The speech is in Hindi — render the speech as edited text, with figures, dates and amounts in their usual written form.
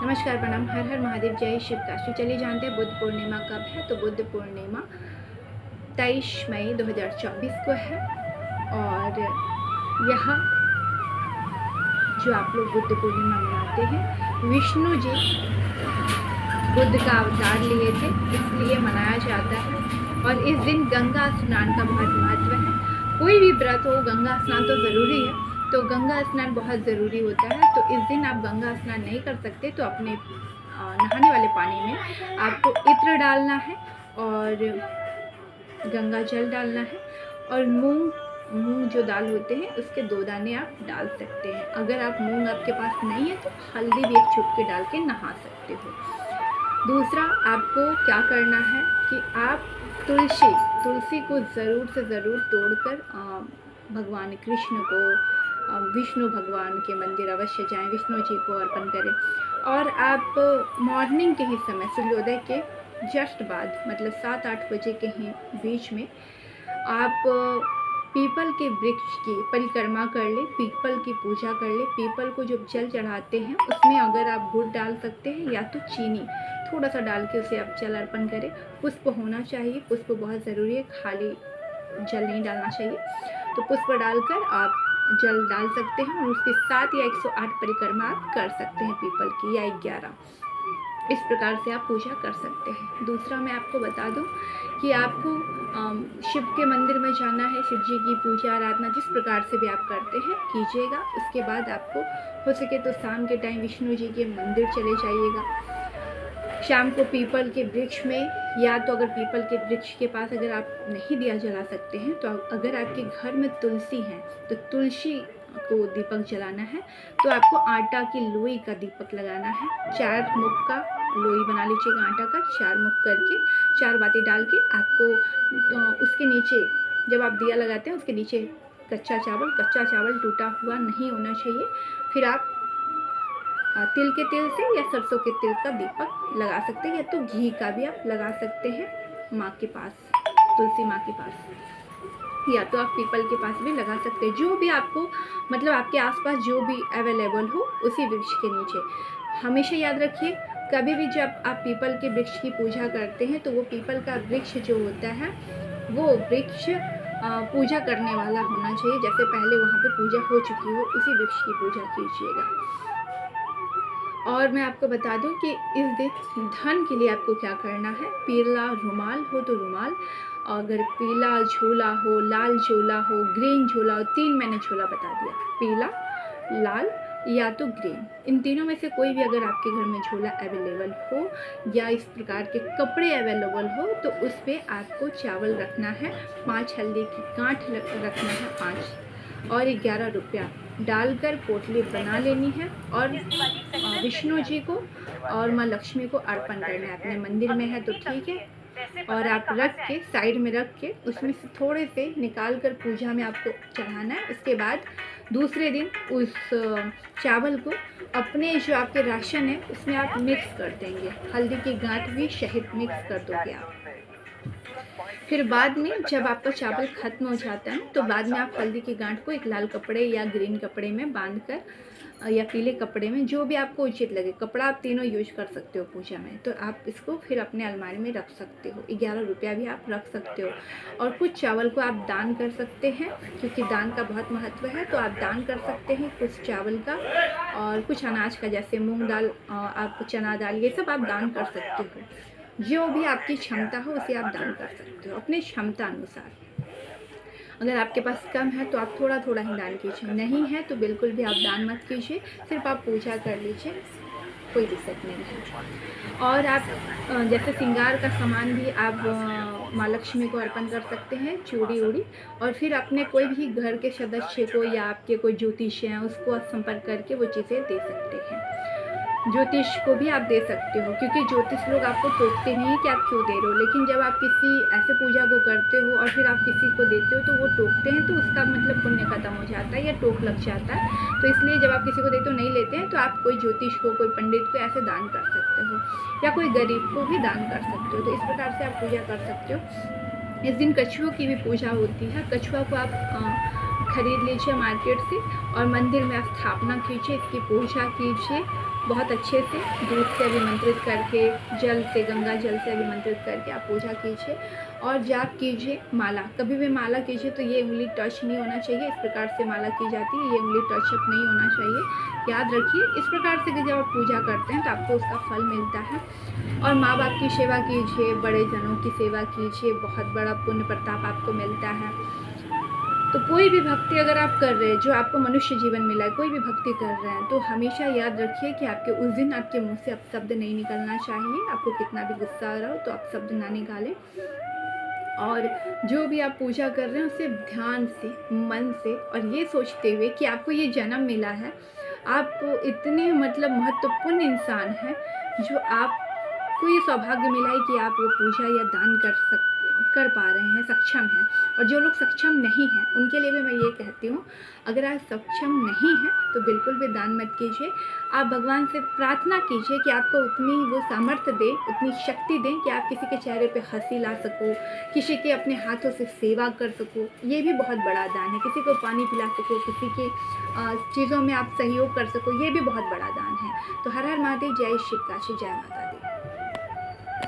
नमस्कार, प्रणाम, हर हर महादेव, जय शिव काशी। चलिए जानते हैं बुद्ध पूर्णिमा कब है। तो बुद्ध पूर्णिमा 23 मई 2024 को है। और यहाँ जो आप लोग बुद्ध पूर्णिमा मनाते हैं, विष्णु जी बुद्ध का अवतार लिए थे, इसलिए मनाया जाता है। और इस दिन गंगा स्नान का बहुत महत्व है। कोई भी व्रत हो, गंगा स्नान तो ज़रूरी है। तो गंगा स्नान बहुत ज़रूरी होता है। तो इस दिन आप गंगा स्नान नहीं कर सकते तो अपने नहाने वाले पानी में आपको इत्र डालना है और गंगा जल डालना है। और मूंग जो दाल होते हैं उसके 2 दाने आप डाल सकते हैं। अगर आप मूंग आपके पास नहीं है तो हल्दी भी एक चुटकी डाल के नहा सकते हो। दूसरा, आपको क्या करना है कि आप तुलसी को ज़रूर से ज़रूर तोड़कर भगवान कृष्ण को, विष्णु भगवान के मंदिर अवश्य जाएं, विष्णु जी को अर्पण करें। और आप मॉर्निंग के ही समय, सूर्योदय के जस्ट बाद, मतलब 7-8 बजे के ही बीच में आप पीपल के वृक्ष की परिक्रमा कर ले, पीपल की पूजा कर ले। पीपल को जब जल चढ़ाते हैं उसमें अगर आप गुड़ डाल सकते हैं या तो चीनी थोड़ा सा डाल के उसे आप जल अर्पण करें। पुष्प होना चाहिए, पुष्प बहुत ज़रूरी है, खाली जल नहीं डालना चाहिए। तो पुष्प डालकर आप जल डाल सकते हैं और उसके 7 या 108 परिक्रमा आप कर सकते हैं पीपल की, या 11। इस प्रकार से आप पूजा कर सकते हैं। दूसरा, मैं आपको बता दूं कि आपको शिव के मंदिर में जाना है, शिव जी की पूजा आराधना जिस प्रकार से भी आप करते हैं कीजिएगा। उसके बाद आपको हो सके तो शाम के टाइम विष्णु जी के मंदिर चले जाइएगा। शाम को पीपल के वृक्ष में, या तो अगर पीपल के वृक्ष के पास अगर आप नहीं दिया जला सकते हैं तो अगर आपके घर में तुलसी है तो तुलसी को दीपक जलाना है। तो आपको आटा की लोई का दीपक लगाना है। 4 मुख का लोई बना लीजिएगा आटा का, 4 मुख करके 4 बाती डाल के आपको उसके नीचे, जब आप दिया लगाते हैं उसके नीचे कच्चा चावल टूटा हुआ नहीं होना चाहिए। फिर आप तिल के तेल से या सरसों के तेल का दीपक लगा सकते हैं, या तो घी का भी आप लगा सकते हैं माँ के पास, तुलसी माँ के पास, या तो आप पीपल के पास भी लगा सकते हैं। जो भी आपको, मतलब आपके आसपास जो भी अवेलेबल हो उसी वृक्ष के नीचे। हमेशा याद रखिए, कभी भी जब आप पीपल के वृक्ष की पूजा करते हैं तो वो पीपल का वृक्ष जो होता है वो वृक्ष पूजा करने वाला होना चाहिए। जैसे पहले वहाँ पे पूजा हो चुकी हो, उसी वृक्ष की पूजा कीजिएगा। और मैं आपको बता दूं कि इस दिन धन के लिए आपको क्या करना है। पीला रुमाल हो तो रुमाल, अगर पीला झोला हो, लाल झोला हो, ग्रीन झोला हो, 3 मैंने झोला बता दिया, पीला, लाल या तो ग्रीन, इन तीनों में से कोई भी अगर आपके घर में झोला अवेलेबल हो या इस प्रकार के कपड़े अवेलेबल हो तो उस पर आपको चावल रखना है, 5 हल्दी की गांठ रखना है, 5 और 11 रुपया डालकर पोटली बना लेनी है और विष्णु जी को और माँ लक्ष्मी को अर्पण करना है। अपने मंदिर में है तो ठीक है, और आप रख के साइड में रख के उसमें से थोड़े से निकाल कर पूजा में आपको चढ़ाना है। उसके बाद दूसरे दिन उस चावल को अपने जो आपके राशन है उसमें आप मिक्स कर देंगे, हल्दी की गांठ भी सहित मिक्स कर दोगे आप। फिर बाद में जब आपका चावल खत्म हो जाता है तो बाद में आप हल्दी की गांठ को एक लाल कपड़े या ग्रीन कपड़े में बांधकर, या पीले कपड़े में, जो भी आपको उचित लगे कपड़ा, आप तीनों यूज कर सकते हो पूजा में। तो आप इसको फिर अपने अलमारी में रख सकते हो। 11 रुपया भी आप रख सकते हो। और कुछ चावल को आप दान कर सकते हैं, क्योंकि दान का बहुत महत्व है। तो आप दान कर सकते हैं कुछ चावल का और कुछ अनाज का, जैसे मूंग दाल, आप चना दाल, ये सब आप दान कर सकते हो। जो भी आपकी क्षमता हो उसे आप दान कर सकते हो अपनी क्षमता अनुसार। अगर आपके पास कम है तो आप थोड़ा थोड़ा ही दान कीजिए, नहीं है तो बिल्कुल भी आप दान मत कीजिए, सिर्फ आप पूजा कर लीजिए, कोई दिक्कत नहीं है। और आप जैसे श्रृंगार का सामान भी आप माँ लक्ष्मी को अर्पण कर सकते हैं, चूड़ी उड़ी। और फिर अपने कोई भी घर के सदस्य को या आपके कोई ज्योतिष हैं उसको संपर्क करके वो चीज़ें दे सकते हैं। ज्योतिष को भी आप दे सकते हो, क्योंकि ज्योतिष लोग आपको टोकते नहीं कि आप क्यों दे रहे हो, लेकिन जब आप किसी ऐसे पूजा को करते हो और फिर आप किसी को देते हो तो वो टोकते हैं, तो उसका मतलब पुण्य खत्म हो जाता है या टोक लग जाता है। तो इसलिए जब आप किसी को देते हो, नहीं लेते हैं, तो आप कोई ज्योतिष को, कोई पंडित को ऐसे दान कर सकते हो, या कोई गरीब को भी दान कर सकते हो। तो इस प्रकार से आप पूजा कर सकते हो। इस दिन कछुओं की भी पूजा होती है। कछुआ को आप खरीद लीजिए मार्केट से और मंदिर में स्थापना कीजिए, इसकी पूजा कीजिए बहुत अच्छे से दूध से अभिमंत्रित करके, जल से, गंगा जल से अभिमंत्रित करके आप पूजा कीजिए और जाप कीजिए। माला कभी भी माला कीजिए तो ये उंगली टच नहीं होना चाहिए। इस प्रकार से माला की जाती है, ये उंगली टचअप नहीं होना चाहिए, याद रखिए। इस प्रकार से जब आप पूजा करते हैं तो आपको उसका फल मिलता है। और माँ बाप की सेवा कीजिए, बड़े जनों की सेवा कीजिए, बहुत बड़ा पुण्य प्रताप आपको मिलता है। तो कोई भी भक्ति अगर आप कर रहे हैं, जो आपको मनुष्य जीवन मिला है, कोई भी भक्ति कर रहे हैं, तो हमेशा याद रखिए कि आपके उस दिन आपके मुंह से अब शब्द नहीं निकलना चाहिए। आपको कितना भी गुस्सा आ रहा हो तो आप शब्द ना निकालें। और जो भी आप पूजा कर रहे हैं उसे ध्यान से, मन से और ये सोचते हुए कि आपको ये जन्म मिला है, आप इतने मतलब महत्वपूर्ण इंसान हैं, जो आपको ये सौभाग्य मिला है कि आप वो पूजा या दान कर पा रहे हैं, सक्षम हैं। और जो लोग सक्षम नहीं हैं उनके लिए भी मैं ये कहती हूँ, अगर आप सक्षम नहीं हैं तो बिल्कुल भी दान मत कीजिए। आप भगवान से प्रार्थना कीजिए कि आपको उतनी वो सामर्थ्य दें, उतनी शक्ति दें कि आप किसी के चेहरे पे हंसी ला सको, किसी के अपने हाथों से सेवा कर सको। ये भी बहुत बड़ा दान है। किसी को पानी पिला सको, किसी की चीज़ों में आप सहयोग कर सको, ये भी बहुत बड़ा दान है। तो हर हर महादेव, जय शिव काशी, जय माता दी।